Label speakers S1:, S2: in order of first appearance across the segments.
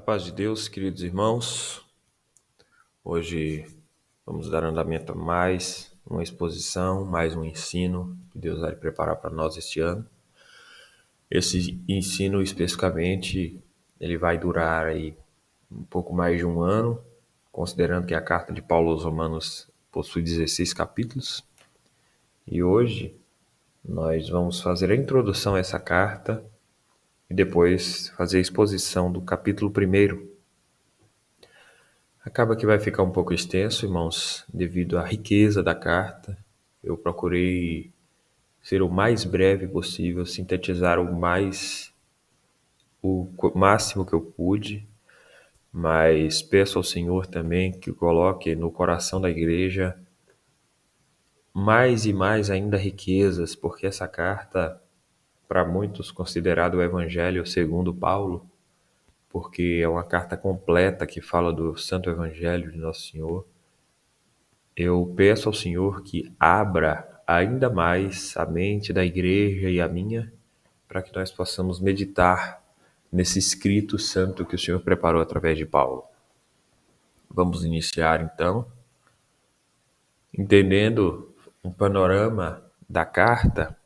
S1: A paz de Deus, queridos irmãos. Hoje vamos dar andamento a mais uma exposição, mais um ensino que Deus vai preparar para nós este ano. Esse ensino especificamente, ele vai durar aí um pouco mais de um ano, considerando que a carta de Paulo aos Romanos possui 16 capítulos. E hoje nós vamos fazer a introdução a essa carta e depois fazer a exposição do capítulo 1. Acaba que vai ficar um pouco extenso, irmãos, devido à riqueza da carta. Eu procurei ser o mais breve possível, sintetizar o máximo que eu pude, mas peço ao Senhor também que coloque no coração da igreja mais e mais ainda riquezas, porque essa carta, para muitos, considerado o Evangelho segundo Paulo, porque é uma carta completa que fala do Santo Evangelho de Nosso Senhor. Eu peço ao Senhor que abra ainda mais a mente da igreja e a minha, para que nós possamos meditar nesse escrito santo que o Senhor preparou através de Paulo. Vamos iniciar então, entendendo um panorama da carta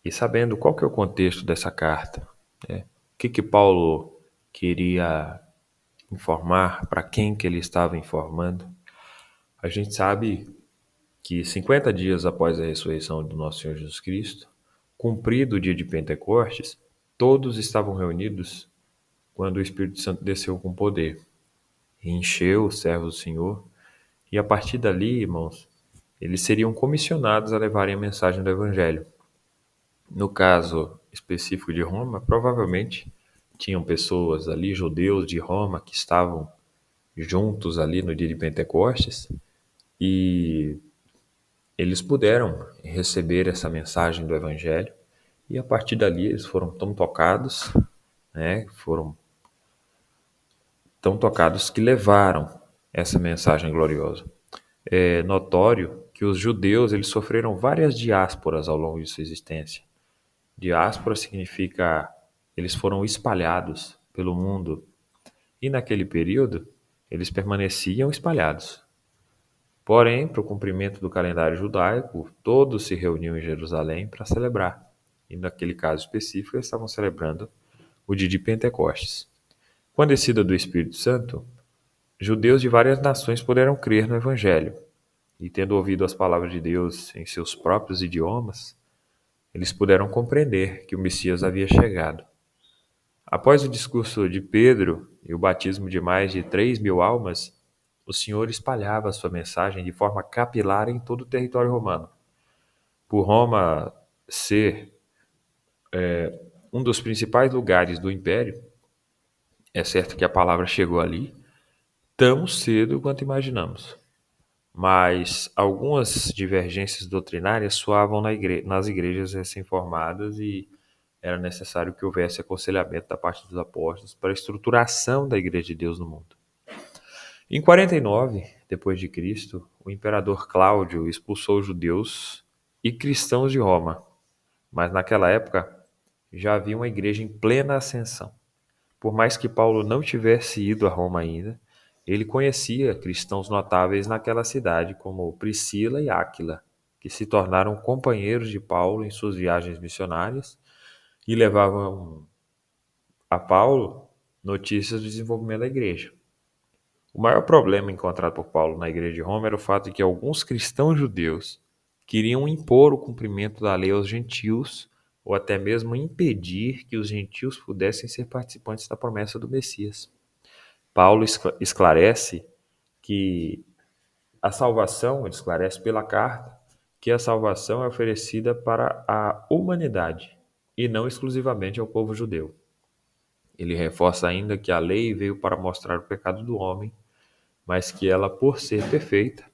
S1: e sabendo qual que é o contexto dessa carta, né? O que Paulo queria informar, para quem que ele estava informando. A gente sabe que 50 dias após a ressurreição do nosso Senhor Jesus Cristo, cumprido o dia de Pentecostes, todos estavam reunidos quando o Espírito Santo desceu com poder e encheu os servos do Senhor, e a partir dali, irmãos, eles seriam comissionados a levarem a mensagem do Evangelho. No caso específico de Roma, provavelmente tinham pessoas ali, judeus de Roma, que estavam juntos ali no dia de Pentecostes, e eles puderam receber essa mensagem do Evangelho, e a partir dali eles foram tão tocados, né? Foram tão tocados que levaram essa mensagem gloriosa. É notório que os judeus eles sofreram várias diásporas ao longo de sua existência. Diáspora significa eles foram espalhados pelo mundo, e naquele período eles permaneciam espalhados. Porém, para o cumprimento do calendário judaico, todos se reuniam em Jerusalém para celebrar. E naquele caso específico, eles estavam celebrando o dia de Pentecostes. Com a descida do Espírito Santo, judeus de várias nações puderam crer no Evangelho. E tendo ouvido as palavras de Deus em seus próprios idiomas, eles puderam compreender que o Messias havia chegado. Após o discurso de Pedro e o batismo de mais de 3.000 almas, o Senhor espalhava sua mensagem de forma capilar em todo o território romano. Por Roma ser um dos principais lugares do império, é certo que a palavra chegou ali tão cedo quanto imaginamos. Mas algumas divergências doutrinárias soavam nas igrejas recém-formadas e era necessário que houvesse aconselhamento da parte dos apóstolos para a estruturação da Igreja de Deus no mundo. Em 49, depois de Cristo, o imperador Cláudio expulsou os judeus e cristãos de Roma, mas naquela época já havia uma igreja em plena ascensão. Por mais que Paulo não tivesse ido a Roma ainda, ele conhecia cristãos notáveis naquela cidade, como Priscila e Áquila, que se tornaram companheiros de Paulo em suas viagens missionárias e levavam a Paulo notícias do desenvolvimento da igreja. O maior problema encontrado por Paulo na igreja de Roma era o fato de que alguns cristãos judeus queriam impor o cumprimento da lei aos gentios ou até mesmo impedir que os gentios pudessem ser participantes da promessa do Messias. Paulo esclarece que a salvação, ele esclarece pela carta, que a salvação é oferecida para a humanidade e não exclusivamente ao povo judeu. Ele reforça ainda que a lei veio para mostrar o pecado do homem, mas que ela, por ser perfeita,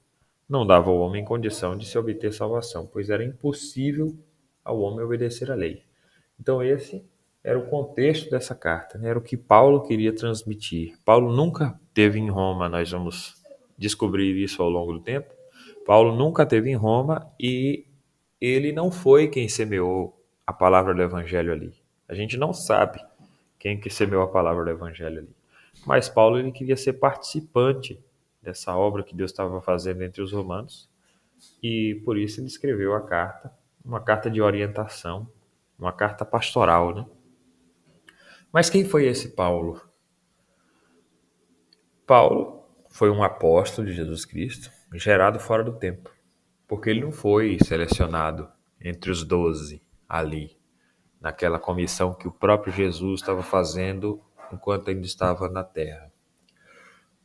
S1: não dava ao homem condição de se obter salvação, pois era impossível ao homem obedecer à lei. Então esse era o contexto dessa carta, né? Era o que Paulo queria transmitir. Paulo nunca teve em Roma, nós vamos descobrir isso ao longo do tempo. Paulo nunca teve em Roma e ele não foi quem semeou a palavra do evangelho ali. A gente não sabe quem que semeou a palavra do evangelho ali. Mas Paulo ele queria ser participante dessa obra que Deus estava fazendo entre os romanos e por isso ele escreveu a carta, uma carta de orientação, uma carta pastoral, né? Mas quem foi esse Paulo? Paulo foi um apóstolo de Jesus Cristo, gerado fora do tempo, porque ele não foi selecionado entre os 12 ali, naquela comissão que o próprio Jesus estava fazendo enquanto ainda estava na terra.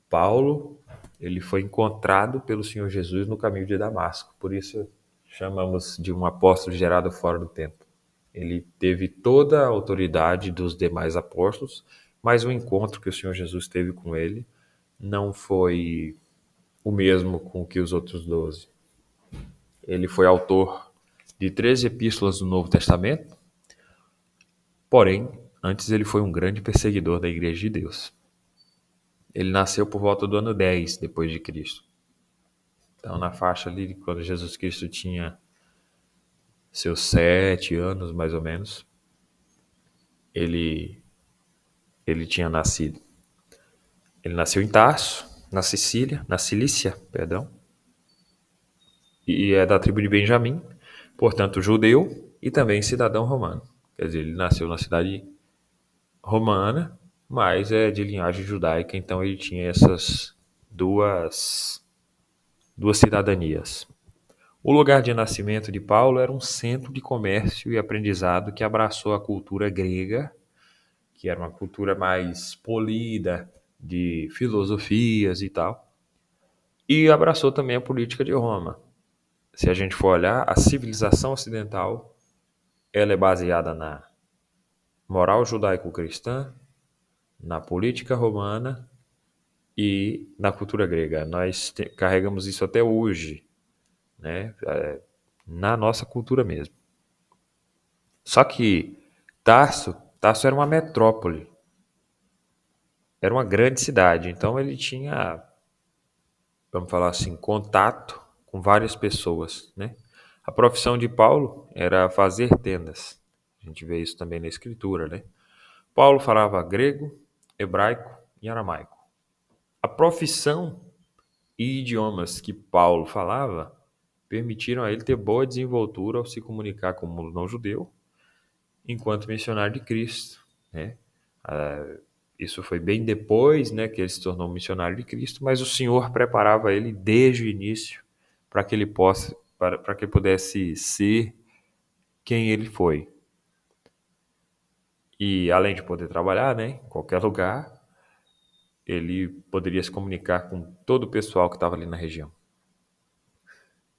S1: Paulo, ele foi encontrado pelo Senhor Jesus no caminho de Damasco, por isso chamamos de um apóstolo gerado fora do tempo. Ele teve toda a autoridade dos demais apóstolos, mas o encontro que o Senhor Jesus teve com ele não foi o mesmo com que os outros 12. Ele foi autor de 13 epístolas do Novo Testamento, porém, antes ele foi um grande perseguidor da Igreja de Deus. Ele nasceu por volta do ano 10 depois de Cristo. Então, na faixa ali, quando Jesus Cristo tinha seus 7 anos, mais ou menos, ele tinha nascido. Ele nasceu em Tarso, na Cilícia, perdão, e é da tribo de Benjamim, portanto judeu e também cidadão romano. Quer dizer, ele nasceu na cidade romana, mas é de linhagem judaica, então ele tinha essas duas cidadanias. O lugar de nascimento de Paulo era um centro de comércio e aprendizado que abraçou a cultura grega, que era uma cultura mais polida, de filosofias e tal, e abraçou também a política de Roma. Se a gente for olhar, a civilização ocidental ela é baseada na moral judaico-cristã, na política romana e na cultura grega. Nós carregamos isso até hoje, né? Na nossa cultura mesmo. Só que Tarso era uma metrópole, era uma grande cidade, então ele tinha, vamos falar assim, contato com várias pessoas, né? A profissão de Paulo era fazer tendas. A gente vê isso também na escritura, né? Paulo falava grego, hebraico e aramaico. A profissão e idiomas que Paulo falava permitiram a ele ter boa desenvoltura ao se comunicar com o mundo não judeu, enquanto missionário de Cristo, né? Isso foi bem depois, né, que ele se tornou missionário de Cristo, mas o Senhor preparava ele desde o início para que para que ele pudesse ser quem ele foi. E além de poder trabalhar, né, em qualquer lugar, ele poderia se comunicar com todo o pessoal que estava ali na região.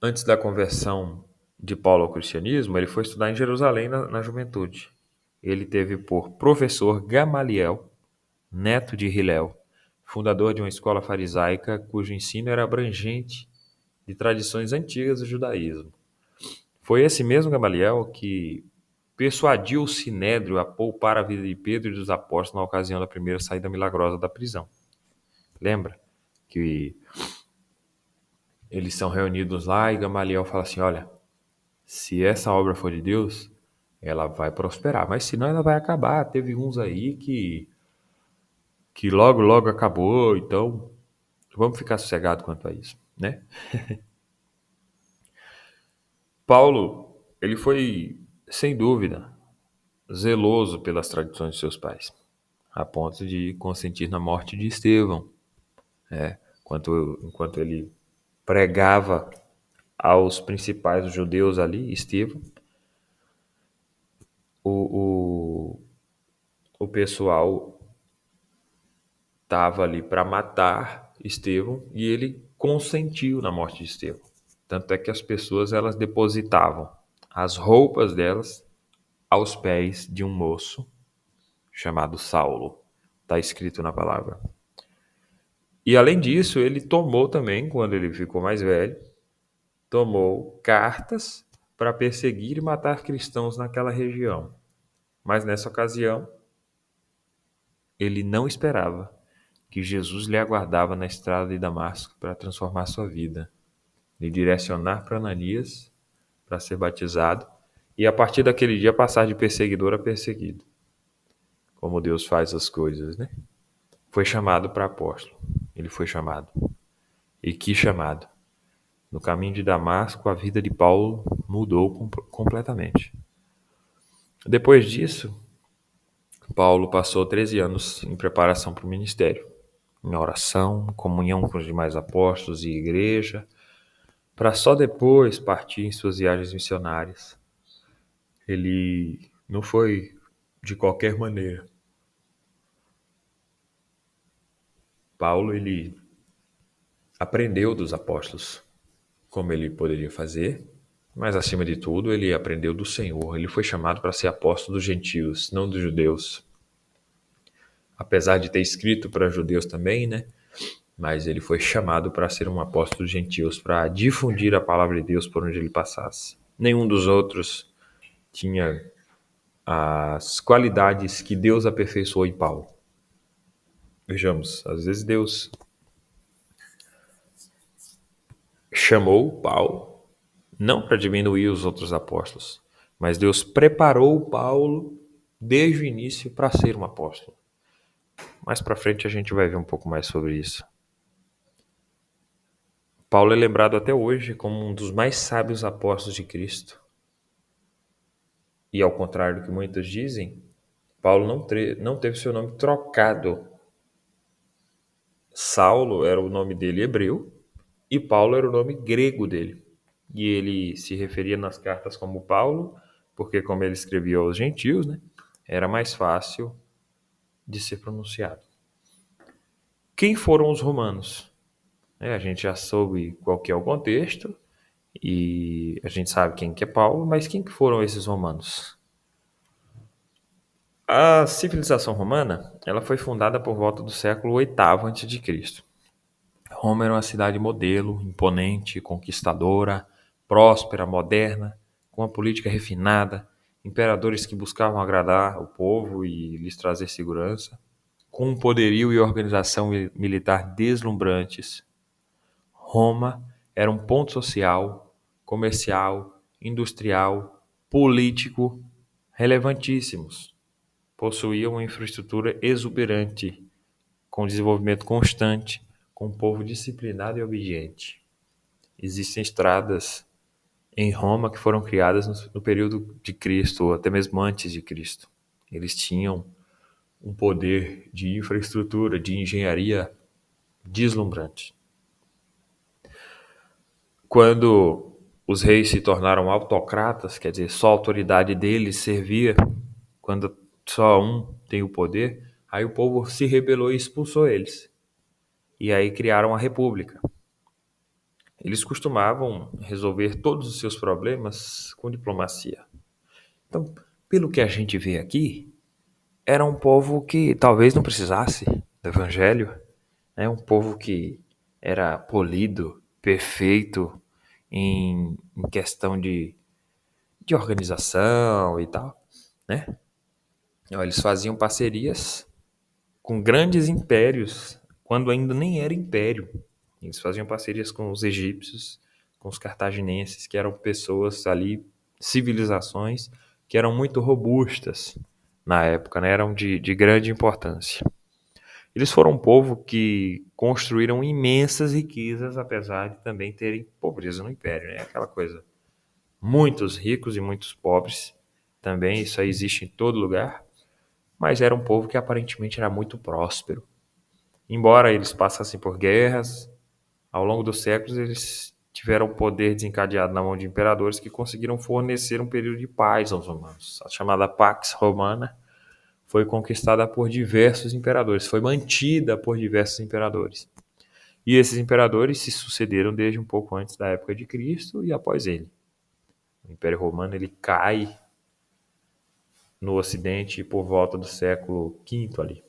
S1: Antes da conversão de Paulo ao cristianismo, ele foi estudar em Jerusalém na juventude. Ele teve por professor Gamaliel, neto de Hilel, fundador de uma escola farisaica cujo ensino era abrangente de tradições antigas do judaísmo. Foi esse mesmo Gamaliel que persuadiu o Sinédrio a poupar a vida de Pedro e dos apóstolos na ocasião da primeira saída milagrosa da prisão. Lembra que eles são reunidos lá e Gamaliel fala assim, olha, se essa obra for de Deus, ela vai prosperar, mas senão ela vai acabar. Teve uns aí que logo, logo acabou, então vamos ficar sossegados quanto a isso, né? Paulo, ele foi, sem dúvida, zeloso pelas tradições de seus pais, a ponto de consentir na morte de Estevão, né? Enquanto ele pregava aos principais judeus ali, Estevão, o, o pessoal estava ali para matar Estevão e ele consentiu na morte de Estevão. Tanto é que as pessoas elas depositavam as roupas delas aos pés de um moço chamado Saulo. Está escrito na palavra. E além disso, ele tomou também, quando ele ficou mais velho, tomou cartas para perseguir e matar cristãos naquela região. Mas nessa ocasião, ele não esperava que Jesus lhe aguardava na estrada de Damasco para transformar sua vida, lhe direcionar para Ananias para ser batizado e a partir daquele dia passar de perseguidor a perseguido. Como Deus faz as coisas, né? foi chamado para apóstolo. Ele foi chamado. E que chamado! No caminho de Damasco, a vida de Paulo mudou completamente. Depois disso, Paulo passou 13 anos em preparação para o ministério, em oração, comunhão com os demais apóstolos e igreja, para só depois partir em suas viagens missionárias. Ele não foi de qualquer maneira. Paulo, ele aprendeu dos apóstolos como ele poderia fazer, mas acima de tudo, ele aprendeu do Senhor. Ele foi chamado para ser apóstolo dos gentios, não dos judeus. Apesar de ter escrito para judeus também, né? Mas ele foi chamado para ser um apóstolo dos gentios, para difundir a palavra de Deus por onde ele passasse. Nenhum dos outros tinha as qualidades que Deus aperfeiçoou em Paulo. Vejamos, às vezes Deus chamou Paulo não para diminuir os outros apóstolos, mas Deus preparou Paulo desde o início para ser um apóstolo. Mais para frente a gente vai ver um pouco mais sobre isso. Paulo é lembrado até hoje como um dos mais sábios apóstolos de Cristo. E ao contrário do que muitos dizem, Paulo não teve seu nome trocado. Saulo era o nome dele hebreu e Paulo era o nome grego dele. E ele se referia nas cartas como Paulo, porque como ele escrevia aos gentios, né, era mais fácil de ser pronunciado. Quem foram os romanos? A gente já soube qual que é o contexto e a gente sabe quem que é Paulo, mas quem que foram esses romanos? A civilização romana, ela foi fundada por volta do século VIII a.C. Roma era uma cidade modelo, imponente, conquistadora, próspera, moderna, com uma política refinada, imperadores que buscavam agradar o povo e lhes trazer segurança, com um poderio e organização militar deslumbrantes. Roma era um ponto social, comercial, industrial, político relevantíssimos. Possuía uma infraestrutura exuberante, com desenvolvimento constante, com um povo disciplinado e obediente. Existem estradas em Roma que foram criadas no período de Cristo, ou até mesmo antes de Cristo. Eles tinham um poder de infraestrutura, de engenharia deslumbrante. Quando os reis se tornaram autocratas, quer dizer, só a autoridade deles servia, quando só um tem o poder, aí o povo se rebelou e expulsou eles. E aí criaram a república. Eles costumavam resolver todos os seus problemas com diplomacia. Então, pelo que a gente vê aqui, era um povo que talvez não precisasse do evangelho, né? Um povo que era polido, perfeito em questão de organização e tal, né? Então, eles faziam parcerias com grandes impérios, quando ainda nem era império. Eles faziam parcerias com os egípcios, com os cartaginenses, que eram pessoas ali, civilizações, que eram muito robustas na época, né? Eram de grande importância. Eles foram um povo que construíram imensas riquezas, apesar de também terem pobreza no império, né? Aquela coisa, muitos ricos e muitos pobres, também isso aí existe em todo lugar, mas era um povo que aparentemente era muito próspero. Embora eles passassem por guerras, ao longo dos séculos eles tiveram o poder desencadeado na mão de imperadores que conseguiram fornecer um período de paz aos romanos. A chamada Pax Romana foi conquistada por diversos imperadores, foi mantida por diversos imperadores. E esses imperadores se sucederam desde um pouco antes da época de Cristo e após ele. O Império Romano ele cai no Ocidente por volta do século V ali.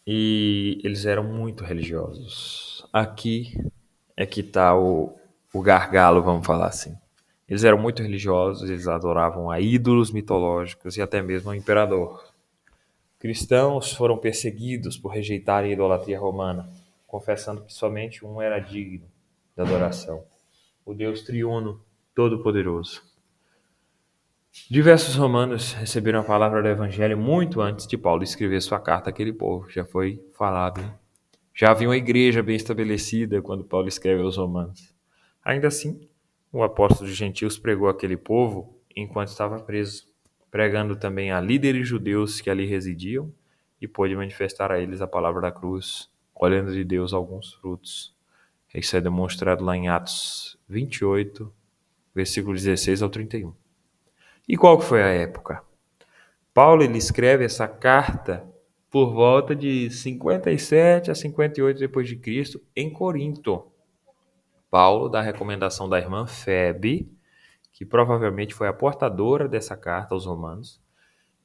S1: E eles eram muito religiosos. Aqui é que está o gargalo, vamos falar assim. Eles eram muito religiosos, eles adoravam a ídolos mitológicos e até mesmo ao imperador. Cristãos foram perseguidos por rejeitarem a idolatria romana, confessando que somente um era digno de adoração: o Deus triuno, todo-poderoso. Diversos romanos receberam a palavra do evangelho muito antes de Paulo escrever sua carta àquele povo. Já foi falado, né? Já havia uma igreja bem estabelecida quando Paulo escreve aos romanos. Ainda assim, o apóstolo de gentios pregou àquele povo enquanto estava preso, pregando também a líderes judeus que ali residiam e pôde manifestar a eles a palavra da cruz, colhendo de Deus alguns frutos. Isso é demonstrado lá em Atos 28, versículo 16 ao 31. E qual que foi a época? Paulo ele escreve essa carta por volta de 57 a 58 depois de Cristo em Corinto. Paulo dá a recomendação da irmã Febe, que provavelmente foi a portadora dessa carta aos romanos,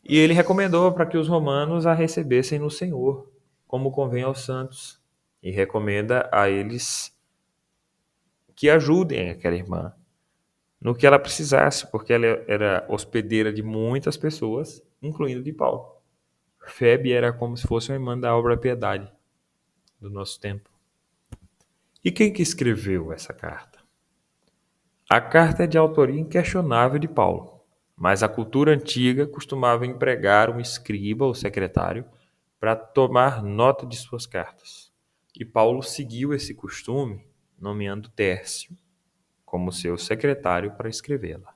S1: e ele recomendou para que os romanos a recebessem no Senhor, como convém aos santos, e recomenda a eles que ajudem aquela irmã no que ela precisasse, porque ela era hospedeira de muitas pessoas, incluindo de Paulo. Febe era como se fosse uma irmã da obra Piedade do nosso tempo. E quem que escreveu essa carta? A carta é de autoria inquestionável de Paulo, mas a cultura antiga costumava empregar um escriba ou secretário para tomar nota de suas cartas. E Paulo seguiu esse costume, nomeando Tércio como seu secretário para escrevê-la.